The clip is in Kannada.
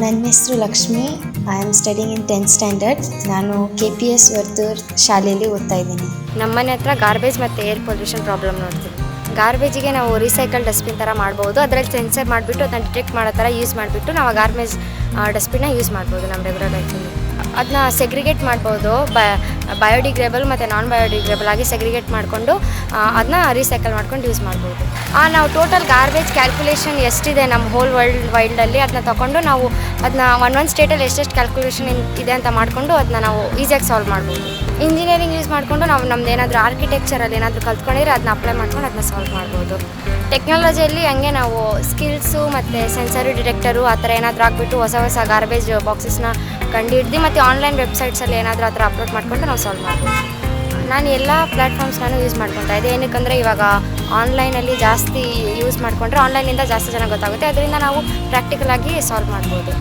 ನನ್ನ ಹೆಸರು Lakshmi. I am studying in 10th standard. ನಾನು KPS ವರ್ತೂರ್ ಶಾಲೆಯಲ್ಲಿ ಓದ್ತಾ ಇದ್ದೀನಿ. ನಮ್ಮನೆ ಹತ್ರ ಗಾರ್ಬೇಜ್ ಮತ್ತು ಏರ್ ಪೊಲ್ಯೂಷನ್ ಪ್ರಾಬ್ಲಮ್ ನೋಡ್ತೀವಿ. ಗಾರ್ಬೇಜಿಗೆ ನಾವು ರೀಸೈಕಲ್ ಡಸ್ಟ್ಬಿನ್ ಥರ ಮಾಡ್ಬೋದು. ಅದರಲ್ಲಿ ಸೆನ್ಸರ್ ಮಾಡಿಬಿಟ್ಟು ಅದನ್ನ ಡಿಟೆಕ್ಟ್ ಮಾಡೋ ಥರ ಯೂಸ್ ಮಾಡಿಬಿಟ್ಟು ನಾವು ಆ ಗಾರ್ಬೇಜ್ ಡಸ್ಟ್ಬಿನ್ನ ಯೂಸ್ ಮಾಡ್ಬೋದು ನಮ್ಮ ರೆಗ್ಯುಲರ್ ಲೈಫಲ್ಲಿ. ಅದನ್ನ ಸೆಗ್ರಿಗೇಟ್ ಮಾಡ್ಬೋದು. ಬಯೋಡಿಗ್ರೇಬಲ್ ಮತ್ತು ನಾನ್ ಬಯೋಡಿಗ್ರೇಬಲ್ ಆಗಿ ಸೆಗ್ರಿಗೇಟ್ ಮಾಡಿಕೊಂಡು ಅದನ್ನ ರೀಸೈಕಲ್ ಮಾಡ್ಕೊಂಡು ಯೂಸ್ ಮಾಡ್ಬೋದು. ನಾವು ಟೋಟಲ್ ಗಾರ್ಬೇಜ್ ಕ್ಯಾಲ್ಕುಲೇಷನ್ ಎಷ್ಟಿದೆ ನಮ್ಮ ಹೋಲ್ ವೈಲ್ಡಲ್ಲಿ ಅದನ್ನ ತೊಗೊಂಡು ನಾವು ಅದನ್ನ ಒಂದೊಂದು ಸ್ಟೇಟಲ್ಲಿ ಎಷ್ಟೆಷ್ಟು ಕ್ಯಾಲ್ಕುಲೇಷನ್ ಇದೆ ಅಂತ ಮಾಡಿಕೊಂಡು ಅದನ್ನ ನಾವು ಈಸಿಯಾಗಿ ಸಾಲ್ವ್ ಮಾಡ್ಬೋದು. ಇಂಜಿನಿಯರಿಂಗ್ ಯೂಸ್ ಮಾಡಿಕೊಂಡು ನಾವು ನಮ್ದು ಏನಾದರೂ ಆರ್ಕಿಟೆಕ್ಚರಲ್ಲಿ ಏನಾದರೂ ಕಲ್ತ್ಕೊಂಡಿದ್ರೆ ಅದನ್ನ ಅಪ್ಲೈ ಮಾಡ್ಕೊಂಡು ಅದನ್ನ ಸಾಲ್ವ್ ಮಾಡ್ಬೋದು. ಟೆಕ್ನಾಲಜಿಯಲ್ಲಿ ಹಂಗೆ ನಾವು ಸ್ಕಿಲ್ಸು ಮತ್ತು ಸೆನ್ಸರು ಡಿಟೆಕ್ಟರು ಆ ಥರ ಏನಾದರೂ ಹಾಕ್ಬಿಟ್ಟು ಹೊಸ ಗಾರ್ಬೇಜ್ ಬಾಕ್ಸಸ್ನ ಕಂಡುಹಿಡ್ದು ಮತ್ತು ಆನ್ಲೈನ್ ವೆಬ್ಸೈಟ್ಸಲ್ಲಿ ಏನಾದರೂ ಆ ಥರ ಅಪ್ಲೋಡ್ ಮಾಡಿಕೊಂಡು ನಾವು ಸಾಲ್ವ್ ಮಾಡ್ಬೋದು. ನಾನು ಎಲ್ಲ ಪ್ಲ್ಯಾಟ್ಫಾರ್ಮ್ಸ್ನೂ ಯೂಸ್ ಮಾಡ್ಕೊತಾ ಇದ್ದೆ. ಏನಕ್ಕಂದರೆ ಇವಾಗ ಆನ್ಲೈನಲ್ಲಿ ಜಾಸ್ತಿ ಯೂಸ್ ಮಾಡಿಕೊಂಡ್ರೆ ಆನ್ಲೈನಿಂದ ಜಾಸ್ತಿ ಜನ ಗೊತ್ತಾಗುತ್ತೆ. ಅದರಿಂದ ನಾವು ಪ್ರಾಕ್ಟಿಕಲಾಗಿ ಸಾಲ್ವ್ ಮಾಡ್ಬೋದು.